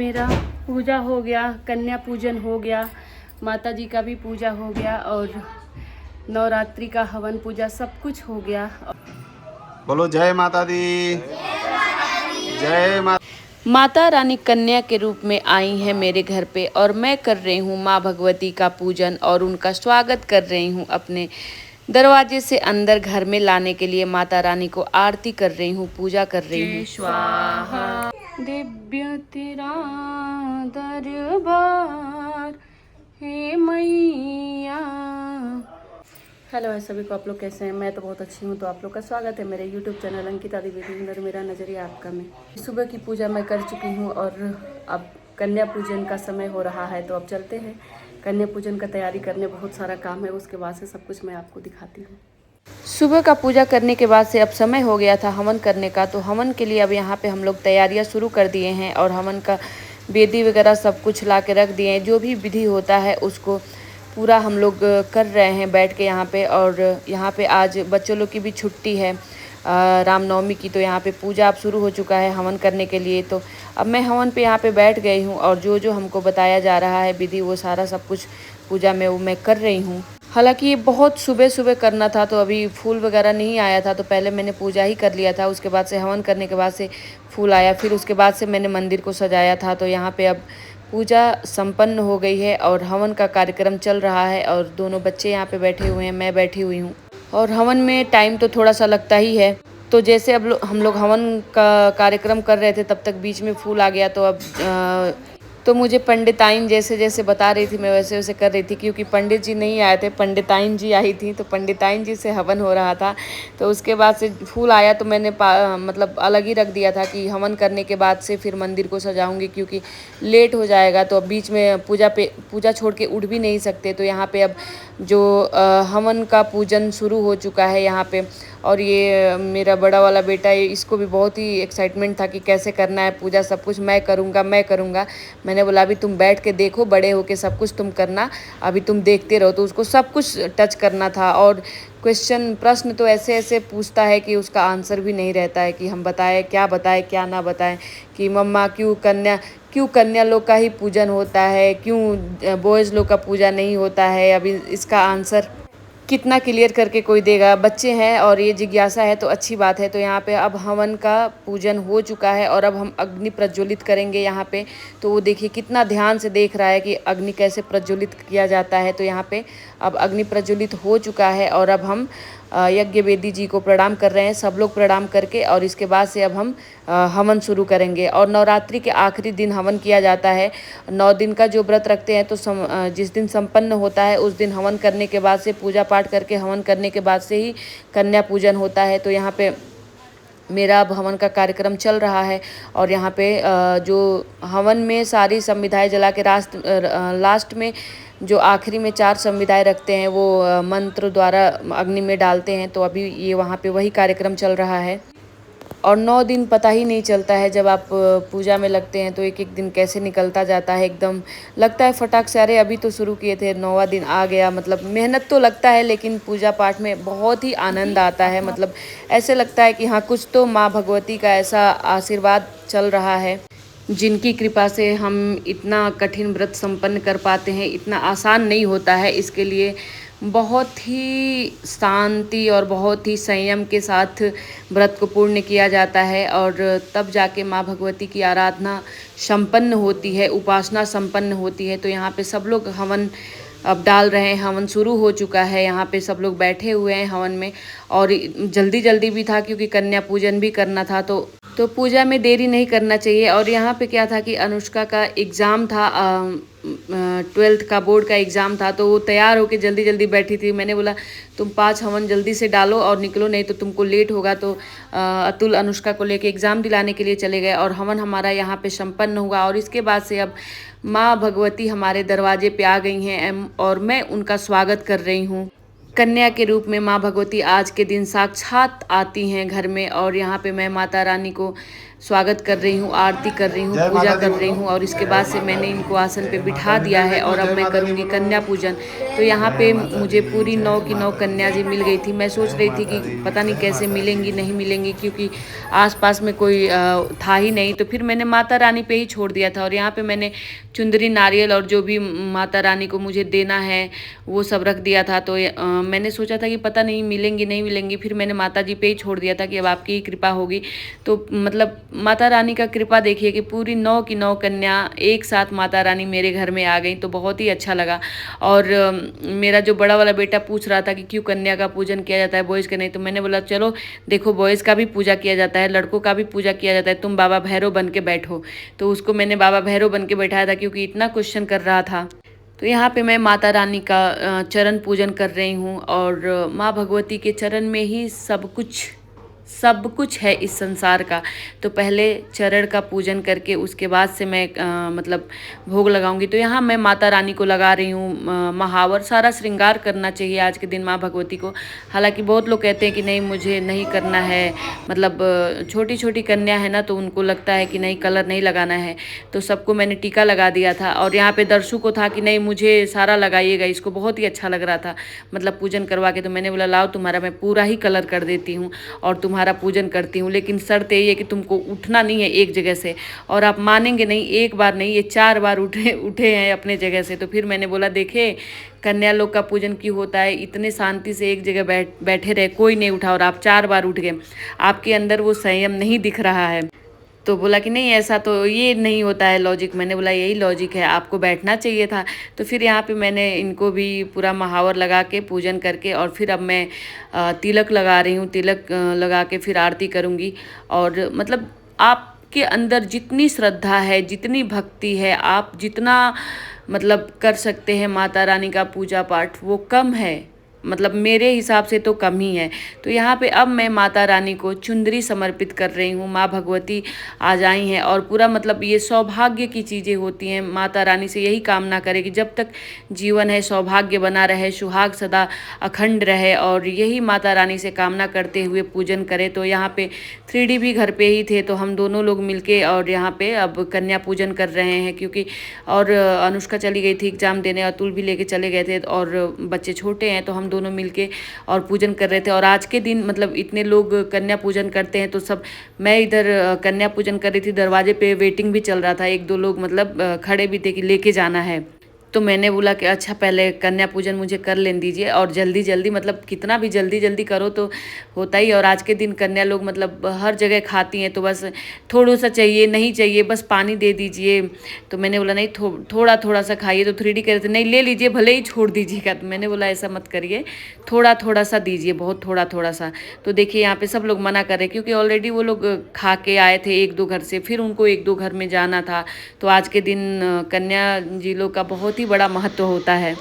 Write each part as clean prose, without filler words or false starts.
मेरा पूजा हो गया, कन्या पूजन हो गया, माता जी का भी पूजा हो गया और नवरात्रि का हवन पूजा सब कुछ हो गया। बोलो जय माता दी। जय माता। माता रानी कन्या के रूप में आई हैं मेरे घर पे और मैं कर रही हूँ माँ भगवती का पूजन और उनका स्वागत कर रही हूँ। अपने दरवाजे से अंदर घर में लाने के लिए माता रानी को आरती कर रही हूँ, पूजा कर रही हूँ। स्वाहा दिव्य तेरा दरबार हे मैया। हेलो है सभी को, आप लोग कैसे हैं? मैं तो बहुत अच्छी हूँ। तो आप लोग का स्वागत है मेरे यूट्यूब चैनल अंकिता द्विवेदी और मेरा नज़रिया आपका में। सुबह की पूजा मैं कर चुकी हूँ और अब कन्या पूजन का समय हो रहा है, तो अब चलते हैं कन्या पूजन का तैयारी करने। बहुत सारा काम है, उसके बाद से सब कुछ मैं आपको दिखाती हूँ। सुबह का पूजा करने के बाद से अब समय हो गया था हवन करने का, तो हवन के लिए अब यहाँ पे हम लोग तैयारियाँ शुरू कर दिए हैं और हवन का वेदी वगैरह सब कुछ ला के रख दिए हैं। जो भी विधि होता है उसको पूरा हम लोग कर रहे हैं बैठ के यहाँ पे। और यहाँ पे आज बच्चों लोग की भी छुट्टी है रामनवमी की, तो यहाँ पे पूजा अब शुरू हो चुका है हवन करने के लिए। तो अब मैं हवन पे यहाँ पे बैठ गई हूँ और जो जो हमको बताया जा रहा है विधि, वो सारा सब कुछ पूजा में वो मैं कर रही हूँ। हालांकि ये बहुत सुबह सुबह करना था, तो अभी फूल वगैरह नहीं आया था, तो पहले मैंने पूजा ही कर लिया था। उसके बाद से हवन करने के बाद से फूल आया, फिर उसके बाद से मैंने मंदिर को सजाया था। तो यहाँ पे अब पूजा संपन्न हो गई है और हवन का कार्यक्रम चल रहा है और दोनों बच्चे यहाँ पे बैठे हुए हैं, मैं बैठी हुई हूँ। और हवन में टाइम तो थोड़ा सा लगता ही है। तो जैसे अब हम लोग हवन का कार्यक्रम कर रहे थे, तब तक बीच में फूल आ गया। तो अब तो मुझे पंडिताइन जैसे जैसे बता रही थी मैं वैसे वैसे कर रही थी, क्योंकि पंडित जी नहीं आए थे, पंडिताइन जी आई थी। तो पंडिताइन जी से हवन हो रहा था, तो उसके बाद से फूल आया तो मैंने मतलब अलग ही रख दिया था कि हवन करने के बाद से फिर मंदिर को सजाऊंगी, क्योंकि लेट हो जाएगा। तो अब बीच में पूजा छोड़ के उठ भी नहीं सकते। तो यहाँ पे अब जो हवन का पूजन शुरू हो चुका है यहाँ पे। और ये मेरा बड़ा वाला बेटा है, इसको भी बहुत ही एक्साइटमेंट था कि कैसे करना है पूजा, सब कुछ मैं करूँगा मैं करूँगा। मैंने बोला अभी तुम बैठ के देखो, बड़े होके सब कुछ तुम करना, अभी तुम देखते रहो। तो उसको सब कुछ टच करना था और प्रश्न तो ऐसे ऐसे पूछता है कि उसका आंसर भी नहीं रहता है कि हम बताएं क्या ना बताएं। कि मम्मा क्यों कन्या लोग का ही पूजन होता है, क्यों बॉयज़ लोग का पूजा नहीं होता है। अभी इसका आंसर कितना क्लियर करके कोई देगा? बच्चे हैं और ये जिज्ञासा है तो अच्छी बात है। तो यहाँ पे अब हवन का पूजन हो चुका है और अब हम अग्नि प्रज्वलित करेंगे यहाँ पे। तो वो देखिए कितना ध्यान से देख रहा है कि अग्नि कैसे प्रज्वलित किया जाता है। तो यहाँ पे अब अग्नि प्रज्वलित हो चुका है और अब हम यज्ञ वेदी जी को प्रणाम कर रहे हैं, सब लोग प्रणाम करके। और इसके बाद से अब हम हवन शुरू करेंगे। और नवरात्रि के आखिरी दिन हवन किया जाता है। 9 दिन का जो व्रत रखते हैं, तो जिस दिन संपन्न होता है उस दिन हवन करने के बाद से, पूजा पाठ करके हवन करने के बाद से ही कन्या पूजन होता है। तो यहाँ पे मेरा अब हवन का कार्यक्रम चल रहा है और यहाँ पे जो हवन में सारी संविधाएं जला के लास्ट में जो आखिरी में 4 संविधाएं रखते हैं, वो मंत्र द्वारा अग्नि में डालते हैं। तो अभी ये वहाँ पे वही कार्यक्रम चल रहा है। और 9 दिन पता ही नहीं चलता है, जब आप पूजा में लगते हैं तो एक एक दिन कैसे निकलता जाता है। एकदम लगता है फटाक से, अरे अभी तो शुरू किए थे, 9वां दिन आ गया। मतलब मेहनत तो लगता है, लेकिन पूजा पाठ में बहुत ही आनंद आता है। मतलब ऐसे लगता है कि हाँ, कुछ तो माँ भगवती का ऐसा आशीर्वाद चल रहा है, जिनकी कृपा से हम इतना कठिन व्रत संपन्न कर पाते हैं। इतना आसान नहीं होता है, इसके लिए बहुत ही शांति और बहुत ही संयम के साथ व्रत को पूर्ण किया जाता है और तब जाके माँ भगवती की आराधना संपन्न होती है, उपासना संपन्न होती है। तो यहाँ पे सब लोग हवन अब डाल रहे हैं, हवन शुरू हो चुका है। यहाँ पे सब लोग बैठे हुए हैं हवन में और जल्दी जल्दी भी था, क्योंकि कन्या पूजन भी करना था। तो पूजा में देरी नहीं करना चाहिए। और यहाँ पे क्या था कि अनुष्का का एग्ज़ाम था, 12th का बोर्ड का एग्ज़ाम था, तो वो तैयार होके जल्दी जल्दी बैठी थी। मैंने बोला तुम 5 हवन जल्दी से डालो और निकलो, नहीं तो तुमको लेट होगा। तो अतुल अनुष्का को लेके एग्ज़ाम दिलाने के लिए चले गए और हवन हमारा यहाँ पे संपन्न हुआ। और इसके बाद से अब माँ भगवती हमारे दरवाजे पे आ गई हैं और मैं उनका स्वागत कर रही हूँ। कन्या के रूप में माँ भगवती आज के दिन साक्षात आती हैं घर में। और यहाँ पे मैं माता रानी को स्वागत कर रही हूँ, आरती कर रही हूँ, जय पूजा माता दी कर रही बोलो। हूँ और इसके बाद से मैंने इनको आसन पे बिठा दिया है और अब जय मैं माता दी करूँगी बोलो। कन्या पूजन। तो यहाँ पे जय माता मुझे दी, पूरी जय 9 की 9 माता कन्या जी दी, मिल गई थी। मैं सोच जय रही थी माता कि दी, पता नहीं जय कैसे माता मिलेंगी दी। नहीं मिलेंगी, क्योंकि आसपास में कोई था ही नहीं। तो फिर मैंने माता रानी पे ही छोड़ दिया था और यहाँ पे मैंने चुंदरी, नारियल और जो भी माता रानी को मुझे देना है वो सब रख दिया था। तो मैंने सोचा था कि पता नहीं मिलेंगी नहीं मिलेंगी, फिर मैंने माता जी पे ही छोड़ दिया था कि अब आपकी ही कृपा होगी। तो मतलब माता रानी का कृपा देखिए कि पूरी 9 की 9 कन्या एक साथ माता रानी मेरे घर में आ गई, तो बहुत ही अच्छा लगा। और मेरा जो बड़ा वाला बेटा पूछ रहा था कि क्यों कन्या का पूजन किया जाता है, बॉयज़ का नहीं, तो मैंने बोला चलो देखो बॉयज़ का भी पूजा किया जाता है, लड़कों का भी पूजा किया जाता है, तुम बाबा भैरव बन के बैठो। तो उसको मैंने बाबा भैरव बन के बैठाया था क्योंकि इतना क्वेश्चन कर रहा था। तो यहाँ पे मैं माता रानी का चरण पूजन कर रही हूँ और माँ भगवती के चरण में ही सब कुछ है इस संसार का। तो पहले चरण का पूजन करके उसके बाद से मैं मतलब भोग लगाऊंगी। तो यहाँ मैं माता रानी को लगा रही हूँ महावर। सारा श्रृंगार करना चाहिए आज के दिन माँ भगवती को। हालांकि बहुत लोग कहते हैं कि नहीं मुझे नहीं करना है, मतलब छोटी छोटी कन्या है ना, तो उनको लगता है कि नहीं कलर नहीं लगाना है। तो सबको मैंने टीका लगा दिया था और यहाँ पे दर्शु को था कि नहीं मुझे सारा लगाइएगा, इसको बहुत ही अच्छा लग रहा था मतलब पूजन करवा के। तो मैंने बोला लाओ तुम्हारा मैं पूरा ही कलर कर देती हूँ और तुम्हारा पूजन करती हूँ, लेकिन शर्त यही है कि तुमको उठना नहीं है एक जगह से। और आप मानेंगे नहीं, एक बार नहीं ये 4 बार उठे हैं अपने जगह से। तो फिर मैंने बोला देखे कन्या लोग का पूजन क्यों होता है, इतने शांति से एक जगह बैठे रहे, कोई नहीं उठा और आप 4 बार उठ गए, आपके अंदर वो संयम नहीं दिख रहा है। तो बोला कि नहीं ऐसा तो ये नहीं होता है लॉजिक। मैंने बोला यही लॉजिक है, आपको बैठना चाहिए था। तो फिर यहाँ पे मैंने इनको भी पूरा महावर लगा के पूजन करके और फिर अब मैं तिलक लगा रही हूँ। तिलक लगा के फिर आरती करूँगी। और मतलब आपके अंदर जितनी श्रद्धा है, जितनी भक्ति है, आप जितना मतलब कर सकते हैं माता रानी का पूजा पाठ, वो कम है, मतलब मेरे हिसाब से तो कम ही है। तो यहाँ पे अब मैं माता रानी को चुंदरी समर्पित कर रही हूँ। माँ भगवती आ जाई हैं और पूरा मतलब ये सौभाग्य की चीज़ें होती हैं। माता रानी से यही कामना करें कि जब तक जीवन है सौभाग्य बना रहे, सुहाग सदा अखंड रहे, और यही माता रानी से कामना करते हुए पूजन करें। तो यहाँ पे 3D भी घर पे ही थे, तो हम दोनों लोग मिलके और यहाँ पे अब कन्या पूजन कर रहे हैं। क्योंकि और अनुष्का चली गई थी एग्ज़ाम देने, अतुल भी लेके चले गए थे और बच्चे छोटे हैं, तो हम दोनों मिलके और पूजन कर रहे थे। और आज के दिन मतलब इतने लोग कन्या पूजन करते हैं, तो सब मैं इधर कन्या पूजन कर रही थी, दरवाजे पे वेटिंग भी चल रहा था, 1-2 लोग मतलब खड़े भी थे कि लेके जाना है। तो मैंने बोला कि अच्छा पहले कन्या पूजन मुझे कर लेने दीजिए, और जल्दी जल्दी मतलब कितना भी जल्दी जल्दी करो तो होता ही। और आज के दिन कन्या लोग मतलब हर जगह खाती हैं, तो बस थोड़ा सा चाहिए, नहीं चाहिए बस पानी दे दीजिए। तो मैंने बोला नहीं थोड़ा थोड़ा सा खाइए। तो 3D कह रहे थे नहीं ले लीजिए भले ही छोड़ दीजिएगा। तो मैंने बोला ऐसा मत करिए, थोड़ा थोड़ा सा दीजिए, बहुत थोड़ा थोड़ा सा। तो देखिए यहाँ पे सब लोग मना कर रहे हैं क्योंकि ऑलरेडी वो लोग खा के आए थे 1-2 घर से, फिर उनको 1-2 घर में जाना था। तो आज के दिन कन्या जी लोग का बहुत ही बड़ा महत्व होता है।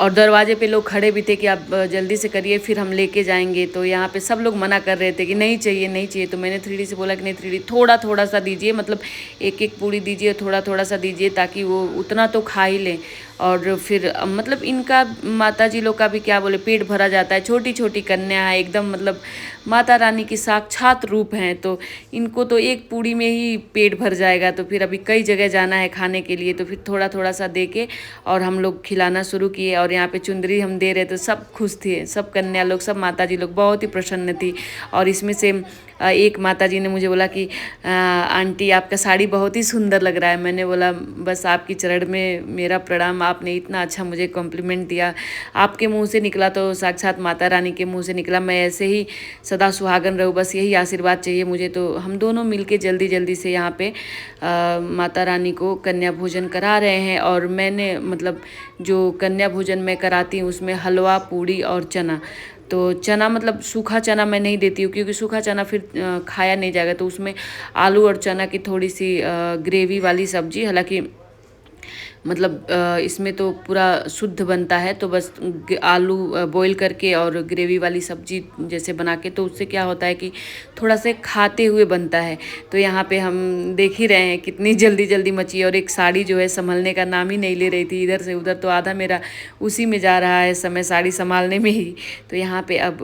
और दरवाजे पे लोग खड़े भी थे कि आप जल्दी से करिए फिर हम लेके जाएंगे। तो यहाँ पे सब लोग मना कर रहे थे कि नहीं चाहिए नहीं चाहिए। तो मैंने 3D से बोला कि नहीं 3D थोड़ा थोड़ा सा दीजिए, मतलब एक एक पूड़ी दीजिए, थोड़ा थोड़ा सा दीजिए, ताकि वो उतना तो खा ही लें। और फिर मतलब इनका माता जी लोग का भी क्या बोले पेट भरा जाता है। छोटी छोटी कन्या है एकदम, मतलब माता रानी की साक्षात रूप हैं, तो इनको तो एक पूड़ी में ही पेट भर जाएगा। तो फिर अभी कई जगह जाना है खाने के लिए, तो फिर थोड़ा थोड़ा सा दे के और हम लोग खिलाना शुरू किए। और यहाँ पे चुंदरी हम दे रहे तो सब खुश थे, सब कन्या लोग, सब माता जी लोग बहुत ही प्रसन्न थी। और इसमें से एक माता जी ने मुझे बोला कि आंटी आपका साड़ी बहुत ही सुंदर लग रहा है। मैंने बोला बस आपकी चरण में मेरा प्रणाम, आपने इतना अच्छा मुझे कॉम्प्लीमेंट दिया। आपके मुंह से निकला तो साक्षात माता रानी के मुंह से निकला। मैं ऐसे ही सदा सुहागन रहूँ, बस यही आशीर्वाद चाहिए मुझे। तो हम दोनों मिलके जल्दी जल्दी से यहाँ पे माता रानी को कन्या भोजन करा रहे हैं। और मैंने मतलब जो कन्या भोजन मैं कराती हूँ उसमें हलवा, पूड़ी और चना। तो चना मतलब सूखा चना मैं नहीं देती हूँ क्योंकि सूखा चना फिर खाया नहीं जाएगा। तो उसमें आलू और चना की थोड़ी सी ग्रेवी वाली सब्जी, हालांकि मतलब इसमें तो पूरा शुद्ध बनता है। तो बस आलू बॉईल करके और ग्रेवी वाली सब्जी जैसे बना के, तो उससे क्या होता है कि थोड़ा से खाते हुए बनता है। तो यहाँ पे हम देख ही रहे हैं कितनी जल्दी जल्दी मची, और एक साड़ी जो है संभलने का नाम ही नहीं ले रही थी, इधर से उधर। तो आधा मेरा उसी में जा रहा है समय, साड़ी संभालने में ही। तो यहाँ पे अब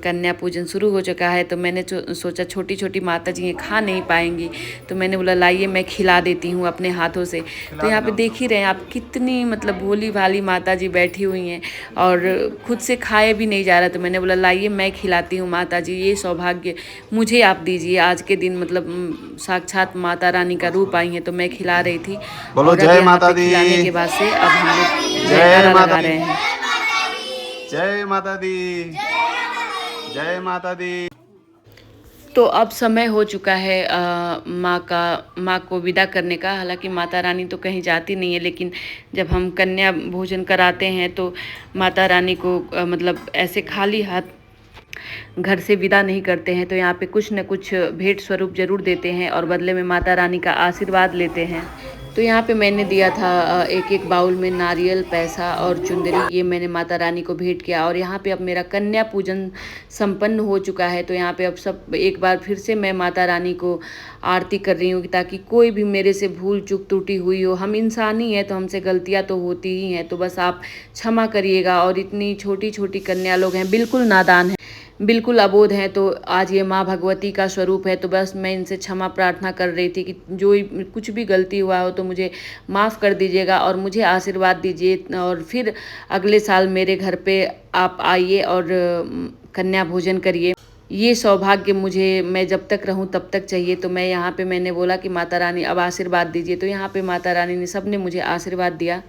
कन्या पूजन शुरू हो चुका है। तो मैंने सोचा छोटी छोटी माता जी ये खा नहीं पाएंगी, तो मैंने बोला लाइए मैं खिला देती हूँ अपने हाथों से। तो यहाँ पे देख ही रहे हैं आप कितनी मतलब भोली भाली माता जी बैठी हुई हैं, और खुद से खाए भी नहीं जा रहा। तो मैंने बोला लाइए मैं खिलाती हूँ माता जी, ये सौभाग्य मुझे आप दीजिए आज के दिन। मतलब साक्षात माता रानी का रूप आई हैं, तो मैं खिला रही थी। बोलो और अब जय यहाँ माता पे दी। खिलाने के बाद से अब हम लोग जय जयकारा माता लगा दी। रहे हैं। जय माता दी, जय माता दी। तो अब समय हो चुका है माँ को विदा करने का। हालांकि माता रानी तो कहीं जाती नहीं है, लेकिन जब हम कन्या भोजन कराते हैं तो माता रानी को मतलब ऐसे खाली हाथ घर से विदा नहीं करते हैं। तो यहाँ पे कुछ न कुछ भेंट स्वरूप जरूर देते हैं, और बदले में माता रानी का आशीर्वाद लेते हैं। तो यहाँ पे मैंने दिया था एक एक बाउल में नारियल, पैसा और चुंदरी, ये मैंने माता रानी को भेंट किया। और यहाँ पे अब मेरा कन्या पूजन संपन्न हो चुका है। तो यहाँ पे अब सब एक बार फिर से मैं माता रानी को आरती कर रही हूँ, ताकि कोई भी मेरे से भूल चूक त्रुटि हुई हो। हम इंसान ही हैं, तो हमसे गलतियाँ तो होती ही हैं। तो बस आप क्षमा करिएगा। और इतनी छोटी छोटी कन्या लोग हैं, बिल्कुल नादान हैं, बिल्कुल अबोध हैं। तो आज ये माँ भगवती का स्वरूप है। तो बस मैं इनसे क्षमा प्रार्थना कर रही थी कि जो कुछ भी गलती हुआ हो तो मुझे माफ़ कर दीजिएगा, और मुझे आशीर्वाद दीजिए। और फिर अगले साल मेरे घर पे आप आइए और कन्या भोजन करिए। ये सौभाग्य मुझे, मैं जब तक रहूं तब तक चाहिए। तो मैं यहाँ पे मैंने बोला कि माता रानी अब आशीर्वाद दीजिए। तो यहाँ पे माता रानी ने सबने मुझे आशीर्वाद दिया,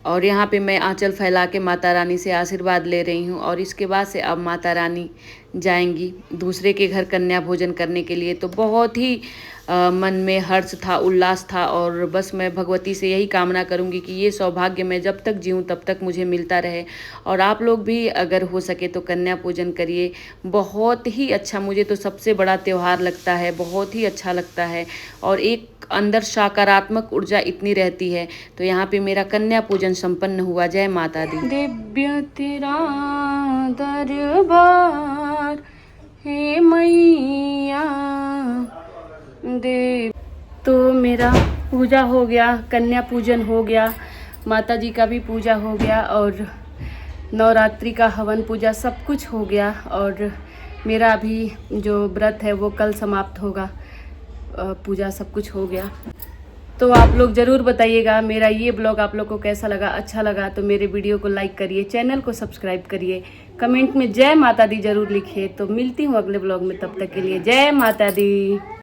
और यहाँ पे मैं आंचल फैला के माता रानी से आशीर्वाद ले रही हूँ। और इसके बाद से अब माता रानी जाएंगी दूसरे के घर कन्या भोजन करने के लिए। तो बहुत ही मन में हर्ष था, उल्लास था। और बस मैं भगवती से यही कामना करूँगी कि ये सौभाग्य मैं जब तक जीऊँ तब तक मुझे मिलता रहे। और आप लोग भी अगर हो सके तो कन्या पूजन करिए, बहुत ही अच्छा, मुझे तो सबसे बड़ा त्यौहार लगता है, बहुत ही अच्छा लगता है। और एक अंदर सकारात्मक ऊर्जा इतनी रहती है। तो यहाँ पे मेरा कन्या पूजन संपन्न हुआ। जय माता दी। दिव्य तेरा दरबार हे मैया दे। तो मेरा पूजा हो गया, कन्या पूजन हो गया, माता जी का भी पूजा हो गया, और नवरात्रि का हवन पूजा सब कुछ हो गया। और मेरा अभी जो व्रत है वो कल समाप्त होगा। पूजा सब कुछ हो गया। तो आप लोग ज़रूर बताइएगा मेरा ये ब्लॉग आप लोग को कैसा लगा। अच्छा लगा तो मेरे वीडियो को लाइक करिए, चैनल को सब्सक्राइब करिए, कमेंट में जय माता दी ज़रूर लिखिए। तो मिलती हूँ अगले ब्लॉग में, तब तक के लिए जय माता दी।